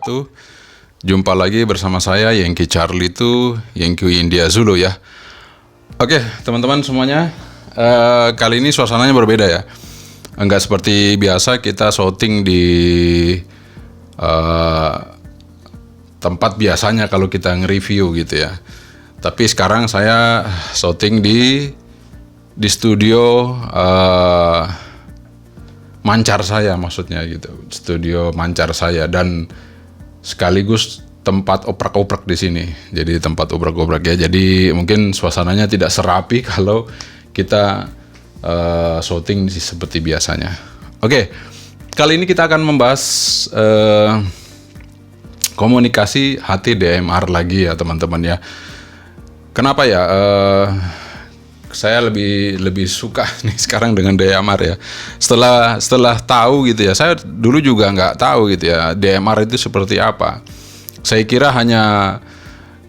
wabarakatuh. Jumpa lagi bersama saya Yankee Charlie itu Yankee India Zulu ya. Oke teman-teman semuanya, kali ini suasananya berbeda ya. Enggak seperti biasa kita shooting di tempat biasanya kalau kita nge-review gitu ya. Tapi sekarang saya shooting di studio mancar saya, maksudnya gitu, studio mancar saya, dan sekaligus tempat oprak-oprak di sini. Jadi tempat oprak-oprak ya. Jadi mungkin suasananya tidak serapi kalau kita shooting seperti biasanya. Oke, kali ini kita akan membahas komunikasi HT-DMR lagi ya teman-teman ya. Kenapa ya? Saya lebih suka nih sekarang dengan DMR ya. Setelah tahu gitu ya. Saya dulu juga nggak tahu gitu ya DMR itu seperti apa. Saya kira hanya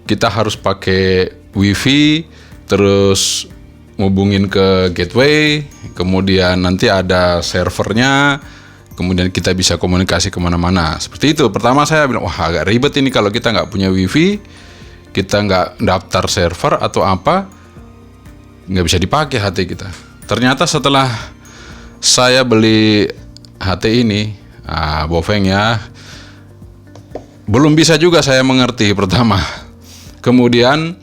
kita harus pakai WiFi, terus ngubungin ke gateway, kemudian nanti ada servernya, kemudian kita bisa komunikasi kemana-mana. Seperti itu. Pertama saya bilang, wah agak ribet ini kalau kita nggak punya WiFi, kita nggak daftar server atau apa, nggak bisa dipakai HT kita. Ternyata setelah saya beli HT ini, Bofeng ya, belum bisa juga saya mengerti pertama. Kemudian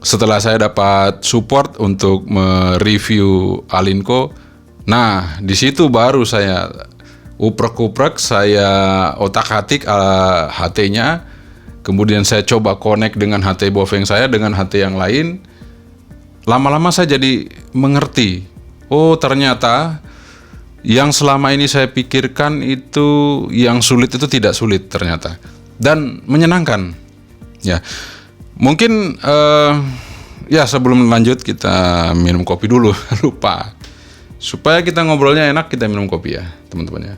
setelah saya dapat support untuk mereview Alinco, nah di situ baru saya uprek-uprek, saya otak-atik HT-nya, kemudian saya coba connect dengan HT Bofeng saya dengan HT yang lain. Lama-lama saya jadi mengerti, oh ternyata yang selama ini saya pikirkan itu yang sulit itu tidak sulit ternyata, dan menyenangkan ya. Mungkin ya sebelum lanjut kita minum kopi dulu. Lupa, supaya kita ngobrolnya enak kita minum kopi ya teman-teman ya.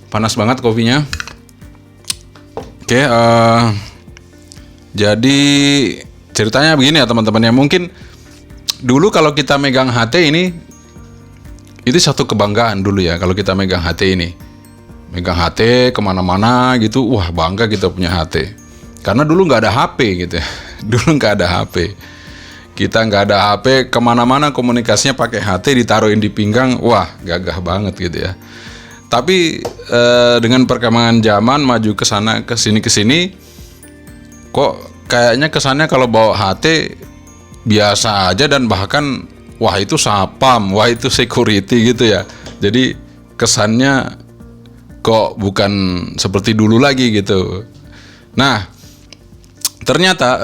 Panas banget kopinya. Oke, jadi ceritanya begini ya teman-teman ya. Mungkin dulu kalau kita megang HT ini, itu satu kebanggaan dulu ya. Kalau kita megang HT ini, megang HT kemana-mana gitu, wah bangga kita punya HT. Karena dulu nggak ada HP gitu ya. Dulu nggak ada HP. Kita nggak ada HP, kemana-mana komunikasinya pakai HT, ditaruhin di pinggang, wah gagah banget gitu ya. Tapi dengan perkembangan zaman maju ke sana ke sini, kok kayaknya kesannya kalau bawa HT biasa aja, dan bahkan wah itu sapam, wah itu security gitu ya. Jadi kesannya kok bukan seperti dulu lagi gitu. Nah ternyata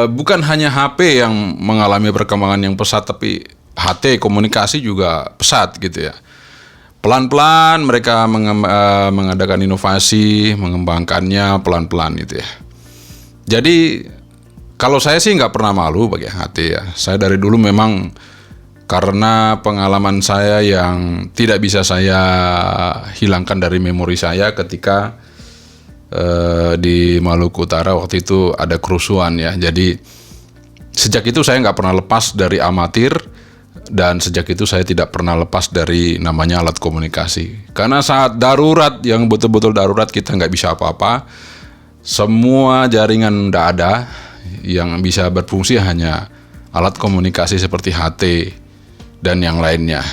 bukan hanya HP yang mengalami perkembangan yang pesat, tapi HT komunikasi juga pesat gitu ya. Pelan-pelan mereka mengadakan inovasi, mengembangkannya pelan-pelan gitu ya. Jadi kalau saya sih nggak pernah malu pakai HT ya. Saya dari dulu memang karena pengalaman saya yang tidak bisa saya hilangkan dari memori saya ketika di Maluku Utara waktu itu ada kerusuhan ya. Jadi sejak itu saya nggak pernah lepas dari amatir, dan sejak itu saya tidak pernah lepas dari namanya alat komunikasi. Karena saat darurat yang betul-betul darurat, kita nggak bisa apa-apa. Semua jaringan udah ada, yang bisa berfungsi hanya alat komunikasi seperti HT dan yang lainnya.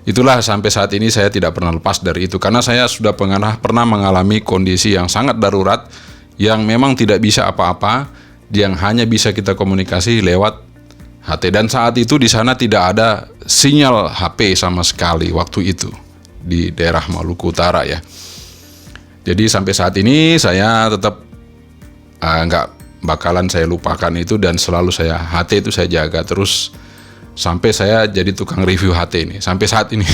Itulah sampai saat ini saya tidak pernah lepas dari itu, karena saya sudah pernah mengalami kondisi yang sangat darurat, yang memang tidak bisa apa-apa, yang hanya bisa kita komunikasi lewat HT. Dan saat itu di sana tidak ada sinyal HP sama sekali waktu itu di daerah Maluku Utara ya. Jadi sampai saat ini saya tetap nggak bakalan saya lupakan itu, dan selalu saya HT itu saya jaga terus sampai saya jadi tukang review HT ini sampai saat ini.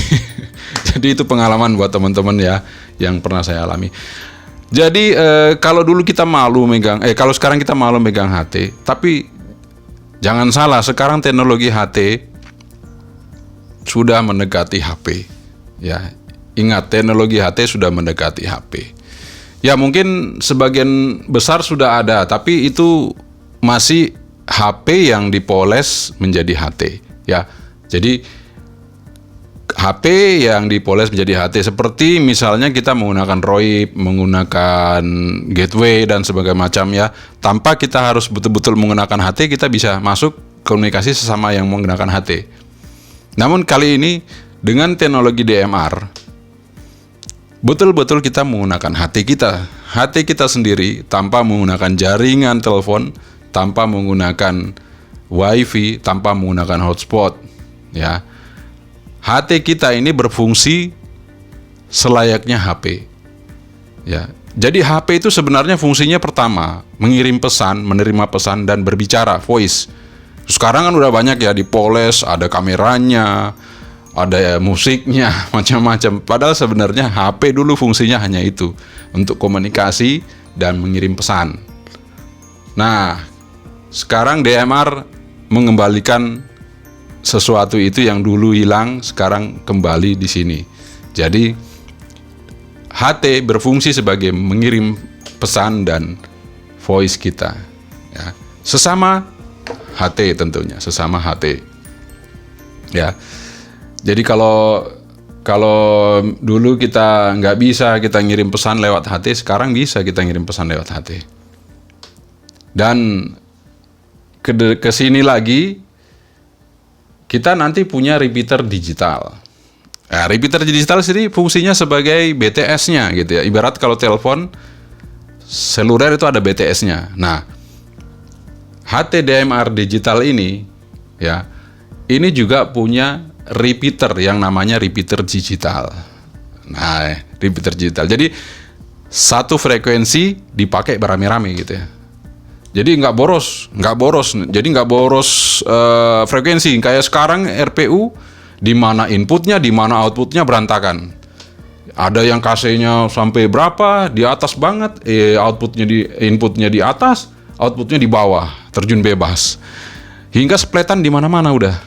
Jadi itu pengalaman buat teman-teman ya yang pernah saya alami. Jadi kalau dulu kita malu megang, kalau sekarang kita malu megang HT, tapi jangan salah, sekarang teknologi HT sudah mendekati HP ya. Ingat, teknologi HT sudah mendekati HP. Ya mungkin sebagian besar sudah ada, tapi itu masih HP yang dipoles menjadi HT ya. Jadi HP yang dipoles menjadi HT, seperti misalnya kita menggunakan ROIP, menggunakan gateway dan sebagainya macam ya. Tanpa kita harus betul-betul menggunakan HT, kita bisa masuk komunikasi sesama yang menggunakan HT. Namun kali ini dengan teknologi DMR, betul-betul kita menggunakan HT kita sendiri tanpa menggunakan jaringan telepon, tanpa menggunakan WiFi, tanpa menggunakan hotspot, ya. HT kita ini berfungsi selayaknya HP. Ya. Jadi HP itu sebenarnya fungsinya pertama, mengirim pesan, menerima pesan dan berbicara, voice. Sekarang kan udah banyak ya dipoles, ada kameranya, ada musiknya, macam-macam. Padahal sebenarnya HP dulu fungsinya hanya itu, untuk komunikasi dan mengirim pesan. Nah, sekarang DMR mengembalikan sesuatu itu yang dulu hilang, sekarang kembali di sini. Jadi HT berfungsi sebagai mengirim pesan dan voice kita, ya. Sesama HT tentunya, sesama HT. Ya. Jadi kalau dulu kita nggak bisa kita ngirim pesan lewat HT, sekarang bisa kita ngirim pesan lewat HT. Dan ke sini lagi kita nanti punya repeater digital. Nah, repeater digital sendiri fungsinya sebagai BTS-nya gitu ya. Ibarat kalau telepon seluler itu ada BTS-nya. Nah, HT DMR digital ini ya, ini juga punya repeater yang namanya repeater digital. Nah, repeater digital. Jadi satu frekuensi dipakai beramai-ramai gitu ya. Jadi nggak boros. Jadi nggak boros frekuensi. Kayak sekarang RPU, di mana inputnya, di mana outputnya berantakan. Ada yang KC-nya sampai berapa, di atas banget, inputnya di atas, outputnya di bawah, terjun bebas. Hingga spletan di mana-mana udah.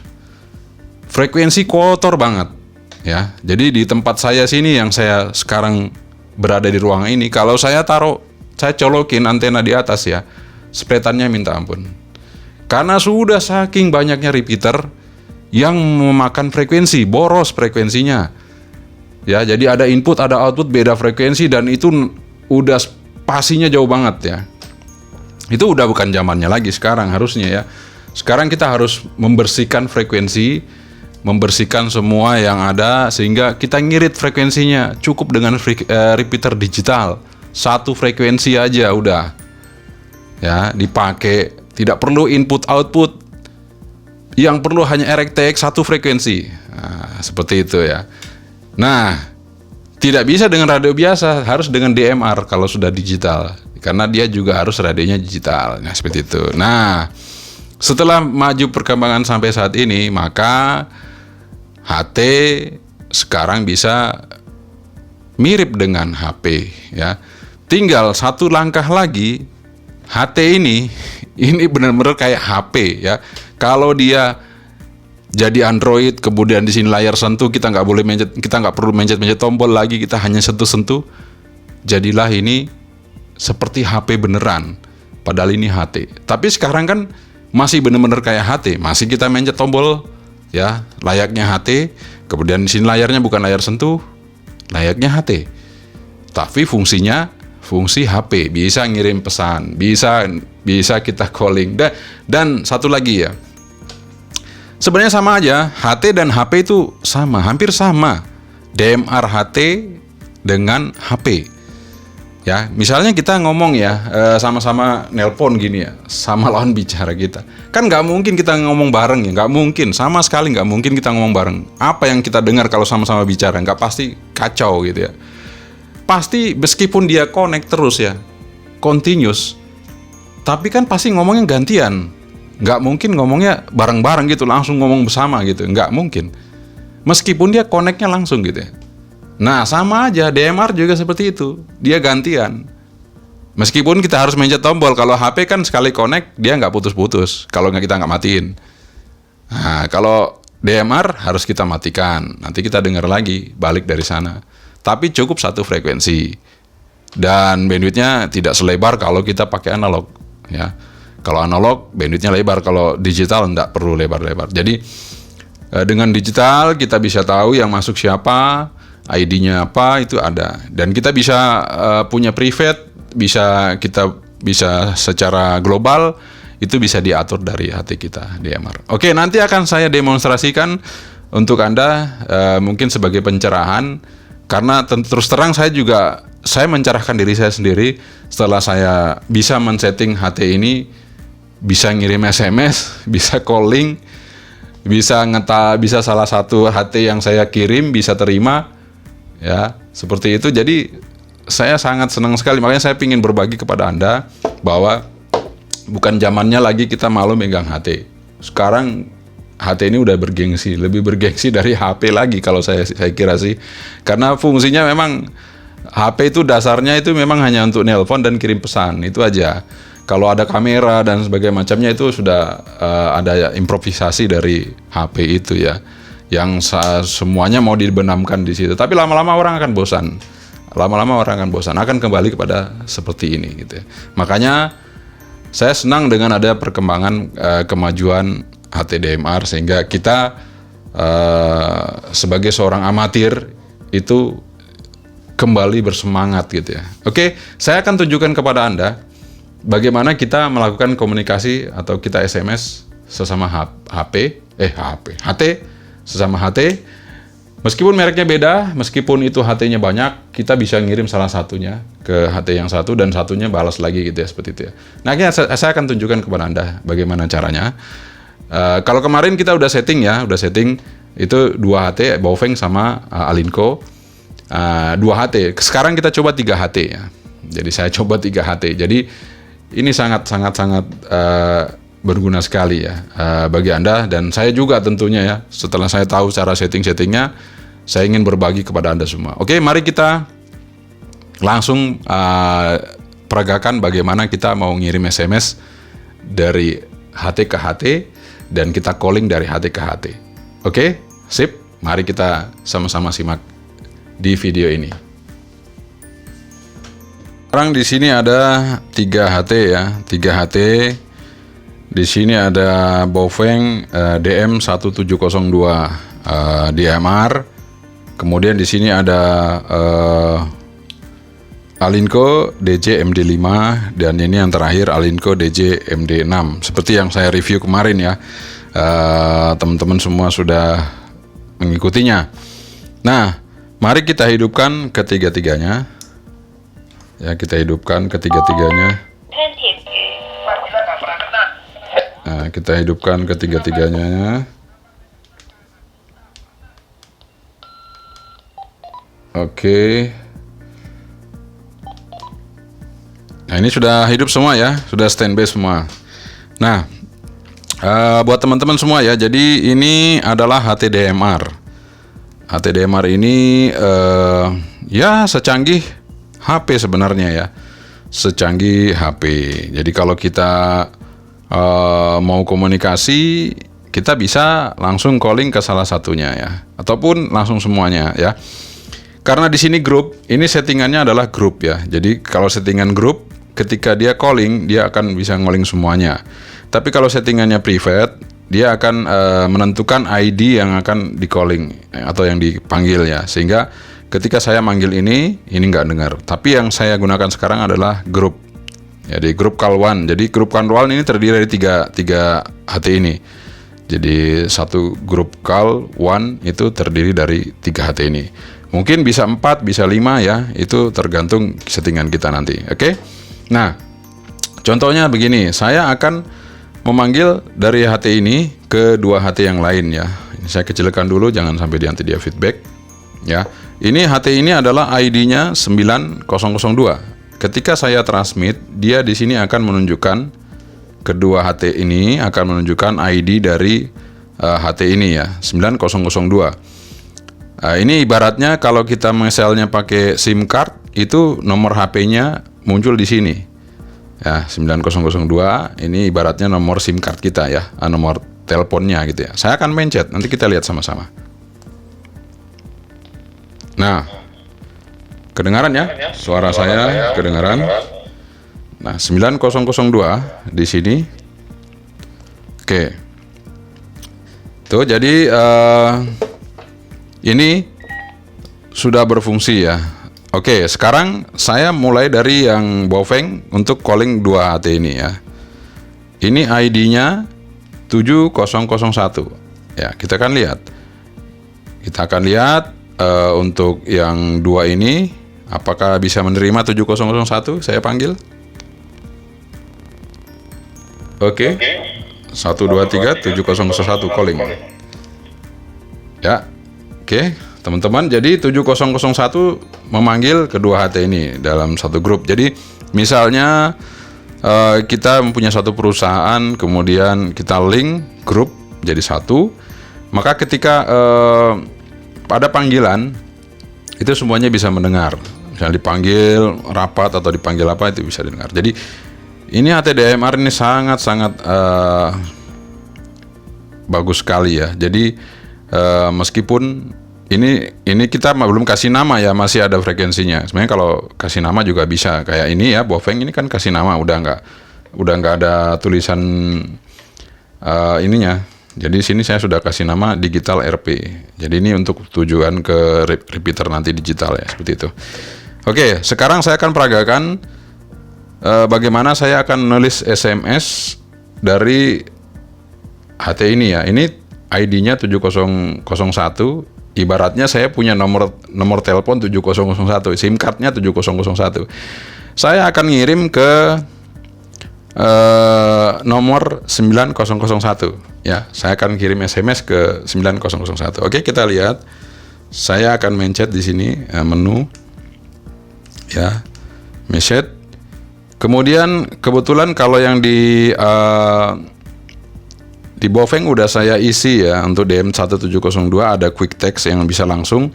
Frekuensi kotor banget, ya. Jadi di tempat saya sini yang saya sekarang berada di ruangan ini, kalau saya colokin antena di atas ya, spletannya minta ampun. Karena sudah saking banyaknya repeater yang memakan frekuensi, boros frekuensinya. Ya, jadi ada input, ada output beda frekuensi dan itu udah spasinya jauh banget ya. Itu udah bukan zamannya lagi sekarang harusnya ya. Sekarang kita harus membersihkan frekuensi, membersihkan semua yang ada sehingga kita ngirit frekuensinya. Cukup dengan repeater digital. Satu frekuensi aja udah. Ya, dipakai, tidak perlu input output, yang perlu hanya RTX satu frekuensi. Nah, seperti itu ya. Nah, tidak bisa dengan radio biasa, harus dengan DMR kalau sudah digital, karena dia juga harus radionya digital. Nah, seperti itu. Nah, setelah maju perkembangan sampai saat ini, maka HT sekarang bisa mirip dengan HP ya. Tinggal satu langkah lagi. HT ini benar-benar kayak HP ya. Kalau dia jadi Android, kemudian di sini layar sentuh, kita nggak perlu mencet tombol lagi, kita hanya sentuh. Jadilah ini seperti HP beneran, padahal ini HT. Tapi sekarang kan masih benar-benar kayak HT, masih kita mencet tombol ya, layaknya HT. Kemudian di sini layarnya bukan layar sentuh, layaknya HT. Tapi fungsi HP, bisa ngirim pesan, bisa kita calling. Dan satu lagi ya, sebenarnya sama aja, HT dan HP itu sama, hampir sama. DMR HT dengan HP. Ya, misalnya kita ngomong ya, sama-sama nelpon gini ya, sama lawan bicara kita. Kan nggak mungkin kita ngomong bareng ya, nggak mungkin, sama sekali nggak mungkin kita ngomong bareng. Apa yang kita dengar kalau sama-sama bicara, nggak pasti kacau gitu ya. Pasti meskipun dia connect terus ya, continuous, tapi kan pasti ngomongnya gantian. Nggak mungkin ngomongnya bareng-bareng gitu, langsung ngomong bersama gitu, nggak mungkin. Meskipun dia connect-nya langsung gitu ya. Nah, sama aja, DMR juga seperti itu, dia gantian. Meskipun kita harus mencet tombol, kalau HP kan sekali connect, dia nggak putus-putus, kalau kita nggak matiin. Nah, kalau DMR harus kita matikan, nanti kita dengar lagi, balik dari sana. Tapi cukup satu frekuensi dan bandwidthnya tidak selebar kalau kita pakai analog ya. Kalau analog bandwidthnya lebar, kalau digital enggak perlu lebar-lebar. Jadi Dengan digital kita bisa tahu yang masuk siapa, ID-nya apa, itu ada. Dan kita bisa punya private, kita bisa secara global, itu bisa diatur dari HT kita DMR. Oke, nanti akan saya demonstrasikan untuk Anda, mungkin sebagai pencerahan, karena terus terang saya mencerahkan diri saya sendiri setelah saya bisa men-setting HT ini, bisa ngirim SMS, bisa calling, bisa salah satu HT yang saya kirim bisa terima, ya seperti itu. Jadi saya sangat senang sekali, makanya saya ingin berbagi kepada Anda bahwa bukan zamannya lagi kita malu megang HT. Sekarang HT ini udah bergengsi, lebih bergengsi dari HP lagi kalau saya kira sih. Karena fungsinya memang HP itu dasarnya itu memang hanya untuk nelpon dan kirim pesan, itu aja. Kalau ada kamera dan sebagainya macamnya itu sudah ada improvisasi dari HP itu ya. Yang semuanya mau dibenamkan di situ. Tapi lama-lama orang akan bosan. Akan kembali kepada seperti ini gitu ya. Makanya saya senang dengan ada perkembangan kemajuan HT DMR, sehingga kita sebagai seorang amatir itu kembali bersemangat gitu ya. Oke, saya akan tunjukkan kepada Anda bagaimana kita melakukan komunikasi atau kita SMS sesama HT sesama HT. Meskipun mereknya beda, meskipun itu HT-nya banyak, kita bisa ngirim salah satunya ke HT yang satu dan satunya balas lagi gitu ya, seperti itu ya. Nah, saya akan tunjukkan kepada Anda bagaimana caranya. Kalau kemarin kita udah setting itu 2 HT, Baofeng sama Alinco, 2 HT. Sekarang kita coba 3 HT ya. Jadi saya coba 3 HT. Jadi ini sangat berguna sekali ya bagi Anda, dan saya juga tentunya ya. Setelah saya tahu cara settingnya, saya ingin berbagi kepada Anda semua. Oke, mari kita langsung peragakan bagaimana kita mau ngirim SMS dari HT ke HT dan kita calling dari HT ke HT. Oke, sip. Mari kita sama-sama simak di video ini. Sekarang di sini ada 3 HT ya, 3 HT. Di sini ada Baofeng DM1702 DMR. Kemudian di sini ada Alinco DJ MD5, dan ini yang terakhir Alinco DJ MD6. Seperti yang saya review kemarin ya, teman-teman semua sudah mengikutinya. Nah, mari kita hidupkan ketiga-tiganya. Ya, kita hidupkan ketiga-tiganya. Nah, kita hidupkan ketiga-tiganya. Oke. Nah, ini sudah hidup semua ya, sudah standby semua. Nah, buat teman-teman semua ya, jadi ini adalah HT DMR. HT DMR ini ya secanggih HP sebenarnya ya, secanggih HP. Jadi kalau kita mau komunikasi, kita bisa langsung calling ke salah satunya ya, ataupun langsung semuanya ya. Karena di sini grup, ini settingannya adalah grup ya. Jadi kalau settingan grup, ketika dia calling, dia akan bisa calling semuanya. Tapi kalau settingannya private, dia akan menentukan ID yang akan di calling atau yang dipanggil ya. Sehingga ketika saya manggil ini nggak dengar. Tapi yang saya gunakan sekarang adalah grup. Jadi grup call one. Jadi grup call one ini terdiri dari tiga HT ini. Jadi satu grup call one itu terdiri dari 3 HT ini. Mungkin bisa 4, bisa 5 ya. Itu tergantung settingan kita nanti. Oke? Nah, contohnya begini. Saya akan memanggil dari HT ini ke 2 HT yang lain ya. Ini saya kecilkan dulu, jangan sampai nanti dia feedback. Ya, ini HT ini adalah ID-nya 9002. Ketika saya transmit, dia di sini akan menunjukkan, kedua HT ini akan menunjukkan ID dari HT ini ya, 9002. Ini ibaratnya kalau kita misalnya pakai SIM card, itu nomor HP-nya muncul di sini. Ya, 9002 ini ibaratnya nomor SIM card kita ya, nomor teleponnya gitu ya. Saya akan mencet, nanti kita lihat sama-sama. Nah, kedengaran ya? Suara saya kedengaran. Nah, 9002 di sini. Oke. Tuh, jadi ini sudah berfungsi ya. Oke, sekarang saya mulai dari yang Bofeng untuk calling 2HT ini ya. Ini ID-nya 7001. Ya, kita akan lihat. Kita akan lihat untuk yang 2 ini apakah bisa menerima 7001 saya panggil. Oke. 123 7001 calling. Ya. Oke, teman-teman, jadi 7001 memanggil kedua HT ini dalam satu grup. Jadi misalnya kita mempunyai satu perusahaan, kemudian kita link grup jadi satu, maka ketika pada panggilan itu semuanya bisa mendengar. Misalnya dipanggil rapat atau dipanggil apa, itu bisa didengar. Jadi ini HTDMR ini sangat-sangat bagus sekali ya. Jadi meskipun ini kita belum kasih nama ya, masih ada frekuensinya. Sebenarnya kalau kasih nama juga bisa, kayak ini ya, Bofeng ini kan kasih nama, udah nggak ada tulisan ininya. Jadi sini saya sudah kasih nama digital RP. Jadi ini untuk tujuan ke repeater nanti digital ya, seperti itu. Oke, sekarang saya akan peragakan bagaimana saya akan menulis SMS dari HT ini ya. Ini ID-nya 7001. Ibaratnya saya punya nomor telepon 7001, SIM card-nya 7001. Saya akan ngirim ke nomor 9001 ya. Saya akan kirim SMS ke 9001. Oke, kita lihat. Saya akan mencet di sini menu ya, message. Kemudian kebetulan kalau yang di Bofeng udah saya isi ya. Untuk DM1702 ada quick text yang bisa langsung.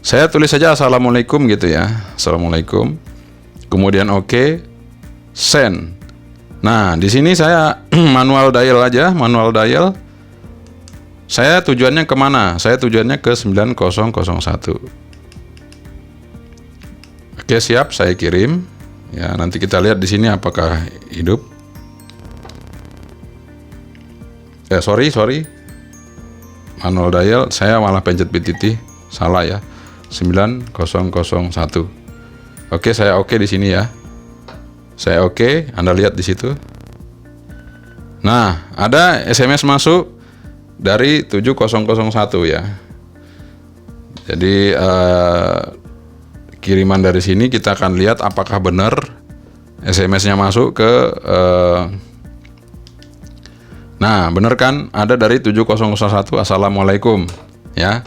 Saya tulis saja assalamualaikum gitu ya. Assalamualaikum. Kemudian oke, send. Nah, di sini saya manual dial aja, manual dial. Saya tujuannya kemana? Saya tujuannya ke 9001. Oke, siap, saya kirim. Ya, nanti kita lihat di sini apakah hidup. Sorry, manual dial, saya malah pencet PTT, salah ya, 9001. Oke, saya oke di sini ya, saya oke, Anda lihat di situ. Nah, ada SMS masuk dari 7001 ya. Jadi kiriman dari sini kita akan lihat apakah benar SMS-nya masuk ke nah, bener kan? Ada dari 7001, assalamualaikum ya.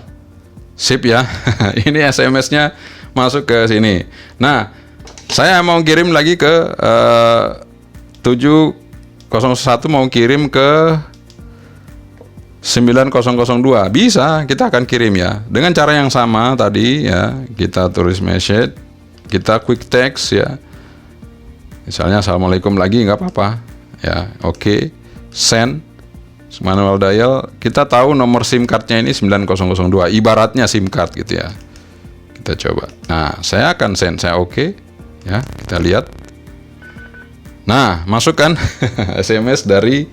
Sip ya. Ini SMS-nya masuk ke sini. Nah, saya mau kirim lagi ke 7001, mau kirim ke 9002. Bisa, kita akan kirim ya. Dengan cara yang sama tadi ya. Kita tulis message, kita quick text ya. Misalnya assalamualaikum lagi, nggak apa-apa ya. Oke. Send, manual dial, kita tahu nomor SIM card-nya ini 9002, ibaratnya SIM card gitu ya. Kita coba. Nah, saya akan send, saya oke ya, kita lihat. Nah, masukkan SMS dari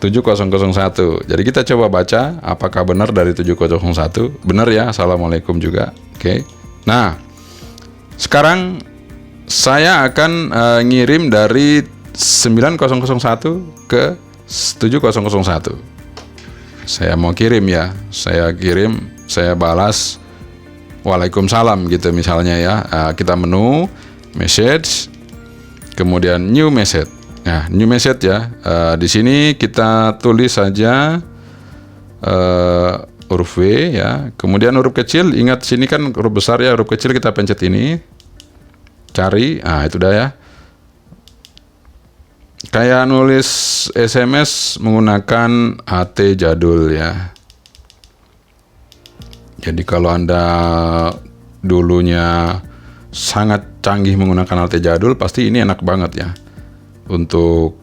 7001. Jadi kita coba baca apakah benar dari 7001. Benar ya, assalamualaikum juga. Oke. Nah, sekarang saya akan ngirim dari 9001 ke 7001. Saya mau kirim ya. Saya kirim, saya balas Waalaikumsalam gitu misalnya ya. Kita menu message, kemudian new message. Nah, new message ya. Di sini kita tulis saja huruf W ya. Kemudian huruf kecil, ingat sini kan huruf besar ya, huruf kecil kita pencet ini. Cari, itu dah ya. Kayak nulis SMS menggunakan HT jadul ya. Jadi kalau Anda dulunya sangat canggih menggunakan HT jadul, pasti ini enak banget ya untuk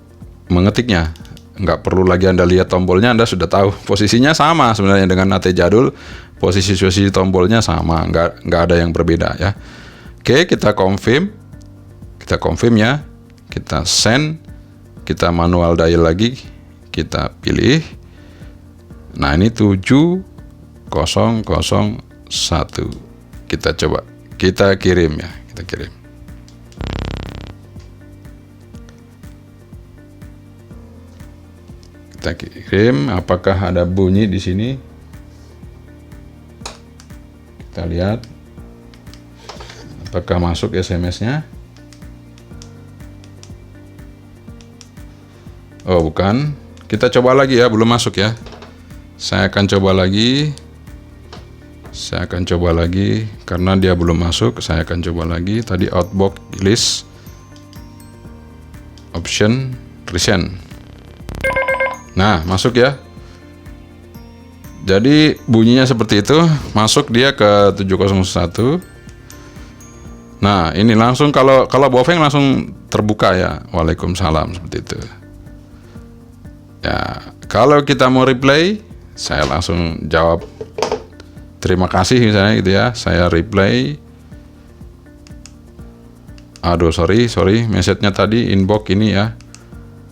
mengetiknya. Nggak perlu lagi Anda lihat tombolnya, Anda sudah tahu posisinya sama sebenarnya dengan HT jadul. Posisi tombolnya sama, nggak ada yang berbeda ya. Oke, kita confirm ya, kita send. Kita manual dial lagi, kita pilih. Nah, ini 7001. Kita coba, kita kirim ya, kita kirim. Kita kirim, apakah ada bunyi di sini? Kita lihat apakah masuk SMS-nya. Oh, bukan. Kita coba lagi ya, belum masuk ya. Saya akan coba lagi. Karena dia belum masuk. Saya akan coba lagi. Tadi outbox list option resend. Nah, masuk ya. Jadi bunyinya seperti itu. Masuk dia ke 701. Nah, ini langsung kalau Bofeng langsung terbuka ya. Waalaikumsalam, seperti itu. Ya, kalau kita mau reply, saya langsung jawab terima kasih misalnya gitu ya. Saya reply. Aduh, sorry, message-nya tadi inbox ini ya.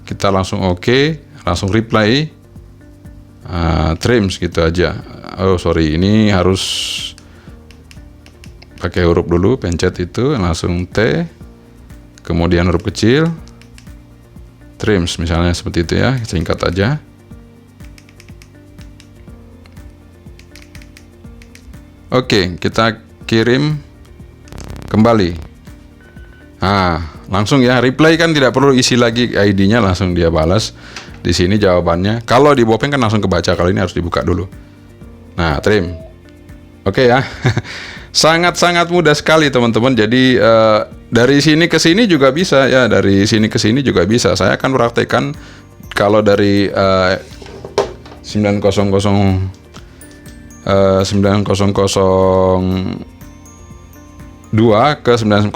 Kita langsung oke, langsung reply. Trims gitu aja. Oh, sorry, ini harus pakai huruf dulu, pencet itu, langsung T, kemudian huruf kecil. Trims misalnya seperti itu ya, singkat aja. Oke, kita kirim kembali. Nah, langsung ya, reply kan tidak perlu isi lagi ID-nya, langsung dia balas. Di sini jawabannya. Kalau di Bofeng kan langsung kebaca, kalau ini harus dibuka dulu. Nah, trim. Oke ya. Sangat-sangat mudah sekali teman-teman. Jadi dari sini ke sini juga bisa ya, dari sini ke sini juga bisa. Saya akan praktekkan kalau dari 9002 ke 9001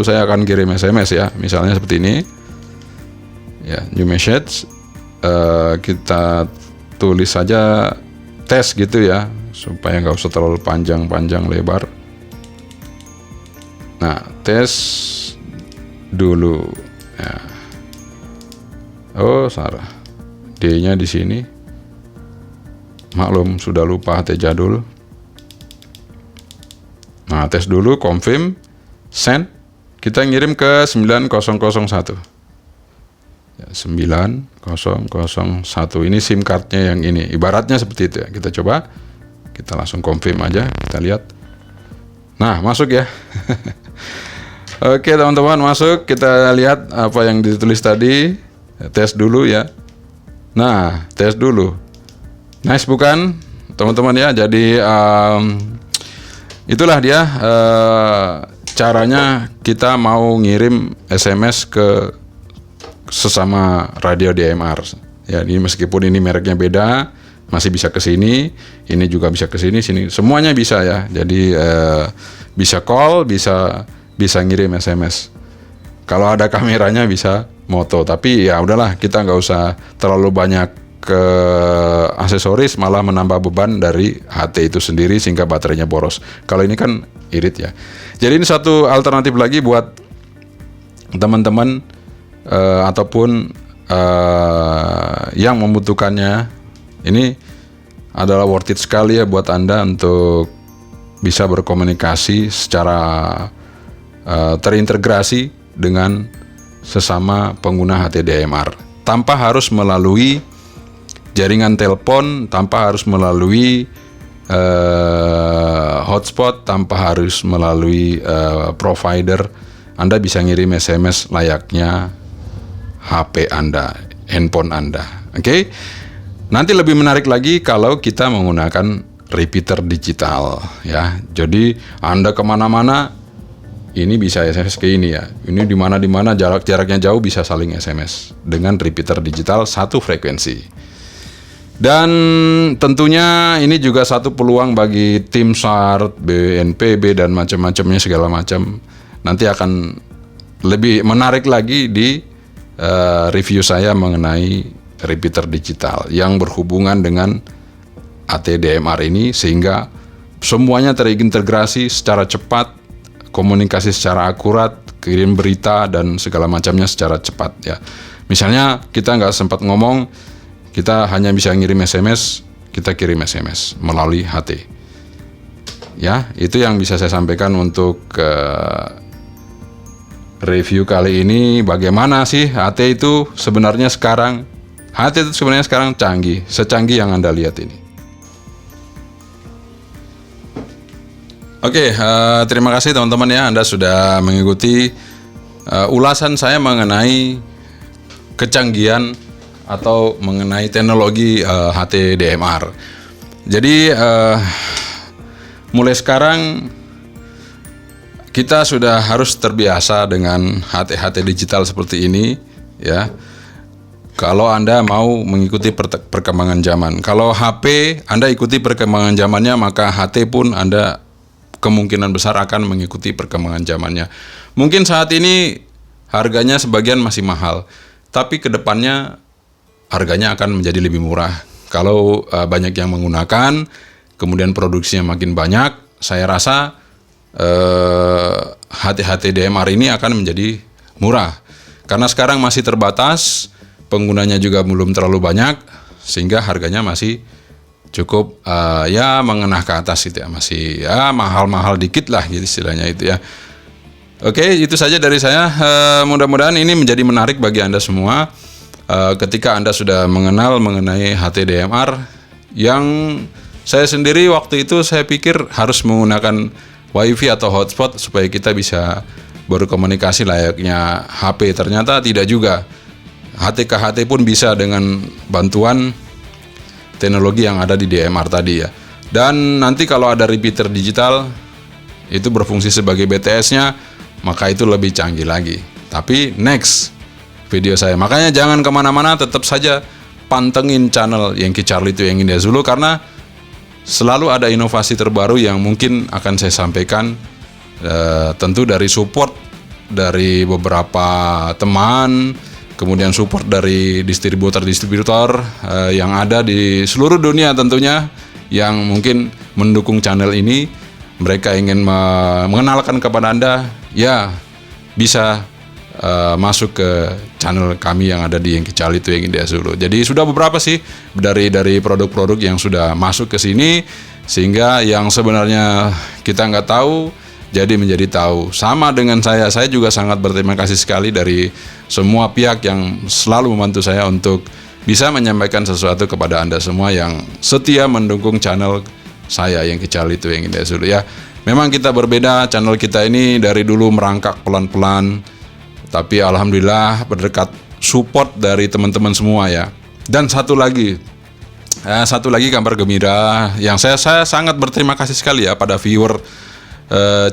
saya akan kirim SMS ya, misalnya seperti ini ya, new message. Kita tulis saja tes gitu ya, supaya nggak usah terlalu panjang lebar. Nah, tes dulu ya. Oh, salah, D-nya di sini. Maklum, sudah lupa HT jadul. Nah, tes dulu, confirm, send. Kita ngirim ke 9001 ya, 9001. Ini SIM cardnya yang ini, ibaratnya seperti itu ya. Kita coba, kita langsung confirm aja, kita lihat. Nah, masuk ya. Oke teman-teman, masuk. Kita lihat apa yang ditulis tadi. Tes dulu ya. Nah, tes dulu. Nice bukan teman-teman ya. Jadi itulah dia caranya kita mau ngirim SMS ke sesama radio DMR ya. Ini meskipun ini mereknya beda, masih bisa ke sini, ini juga bisa ke sini, semuanya bisa ya. Jadi bisa call, bisa ngirim SMS. Kalau ada kameranya bisa moto, tapi ya udahlah, kita nggak usah terlalu banyak ke aksesoris, malah menambah beban dari HT itu sendiri sehingga baterainya boros. Kalau ini kan irit ya. Jadi ini satu alternatif lagi buat teman-teman ataupun yang membutuhkannya. Ini adalah worth it sekali ya buat Anda untuk bisa berkomunikasi secara terintegrasi dengan sesama pengguna HT-DMR tanpa harus melalui jaringan telepon, tanpa harus melalui hotspot, tanpa harus melalui provider. Anda bisa ngirim SMS layaknya HP Anda, handphone Anda. Oke? Nanti lebih menarik lagi kalau kita menggunakan repeater digital ya. Jadi Anda kemana-mana ini bisa SMS ke ini ya. Ini di mana jaraknya jauh bisa saling SMS dengan repeater digital satu frekuensi. Dan tentunya ini juga satu peluang bagi tim SAR, BNPB dan macam-macamnya segala macam. Nanti akan lebih menarik lagi di review saya mengenai repeater digital yang berhubungan dengan AT-DMR ini, sehingga semuanya terintegrasi secara cepat, komunikasi secara akurat, kirim berita dan segala macamnya secara cepat ya. Misalnya kita nggak sempat ngomong, kita hanya bisa ngirim SMS, kita kirim SMS melalui HT. Ya, itu yang bisa saya sampaikan untuk review kali ini. Bagaimana sih HT itu sebenarnya sekarang? HT itu sebenarnya sekarang canggih, secanggih yang Anda lihat ini. Oke, terima kasih teman-teman ya, Anda sudah mengikuti ulasan saya mengenai kecanggihan atau mengenai teknologi HT DMR. Jadi mulai sekarang kita sudah harus terbiasa dengan HT-HT digital seperti ini ya. Kalau Anda mau mengikuti perkembangan zaman. Kalau HP Anda ikuti perkembangan zamannya, maka HT pun Anda kemungkinan besar akan mengikuti perkembangan zamannya. Mungkin saat ini harganya sebagian masih mahal, tapi kedepannya harganya akan menjadi lebih murah. Kalau banyak yang menggunakan, kemudian produksinya makin banyak, saya rasa HT-HT DMR ini akan menjadi murah. Karena sekarang masih terbatas, penggunanya juga belum terlalu banyak, sehingga harganya masih cukup ya mengenah ke atas gitu ya, masih ya mahal-mahal dikit lah gitu istilahnya itu ya. Oke, itu saja dari saya. Mudah-mudahan ini menjadi menarik bagi Anda semua ketika Anda sudah mengenal mengenai HT DMR. Yang saya sendiri waktu itu saya pikir harus menggunakan WiFi atau hotspot supaya kita bisa berkomunikasi layaknya HP. Ternyata tidak juga. HT ke HT pun bisa dengan bantuan teknologi yang ada di DMR tadi ya. Dan nanti kalau ada repeater digital itu berfungsi sebagai BTS-nya, maka itu lebih canggih lagi. Tapi next video saya. Makanya jangan kemana-mana, tetap saja pantengin channel Yankee Charlie to Yankee India Zulu, karena selalu ada inovasi terbaru yang mungkin akan saya sampaikan. Tentu dari support dari beberapa teman, kemudian support dari distributor-distributor yang ada di seluruh dunia tentunya, yang mungkin mendukung channel ini. Mereka ingin mengenalkan kepada Anda, ya bisa masuk ke channel kami yang ada di Yankee Charlie to Yankee India Zulu. Jadi sudah beberapa sih dari produk-produk yang sudah masuk ke sini, sehingga yang sebenarnya kita nggak tahu jadi menjadi tahu. Sama dengan saya juga sangat berterima kasih sekali dari semua pihak yang selalu membantu saya untuk bisa menyampaikan sesuatu kepada Anda semua yang setia mendukung channel saya Yankee Charlie to Yankee India Zulu ya. Memang kita berbeda, channel kita ini dari dulu merangkak pelan-pelan, tapi alhamdulillah berdekat support dari teman-teman semua ya. Dan satu lagi kabar gembira yang saya sangat berterima kasih sekali ya pada viewer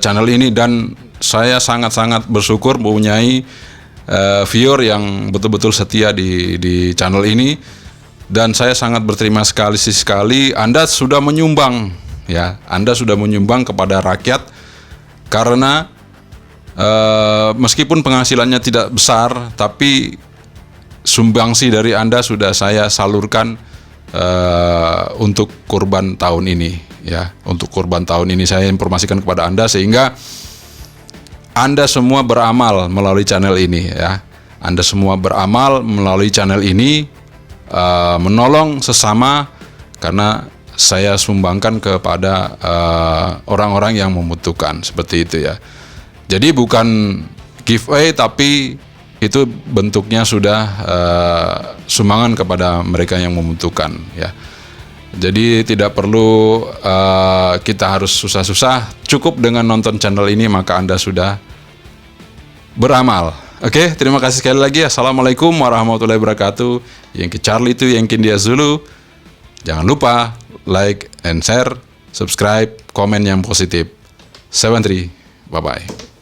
channel ini, dan saya sangat-sangat bersyukur mempunyai viewer yang betul-betul setia di channel ini, dan saya sangat berterima sekali Anda sudah menyumbang ya, Anda sudah menyumbang kepada rakyat, karena meskipun penghasilannya tidak besar, tapi sumbangsi dari Anda sudah saya salurkan untuk kurban tahun ini ya. Untuk kurban tahun ini saya informasikan kepada Anda, sehingga Anda semua beramal melalui channel ini ya. Anda semua beramal melalui channel ini, menolong sesama, karena saya sumbangkan kepada orang-orang yang membutuhkan, seperti itu ya. Jadi bukan giveaway, tapi itu bentuknya sudah sumbangan kepada mereka yang membutuhkan ya. Jadi tidak perlu kita harus susah-susah, cukup dengan nonton channel ini maka Anda sudah beramal. Oke, terima kasih sekali lagi. Assalamualaikum warahmatullahi wabarakatuh. Yankee Charlie to Yankee India Zulu. Jangan lupa like and share, subscribe, komen yang positif. 73, bye-bye.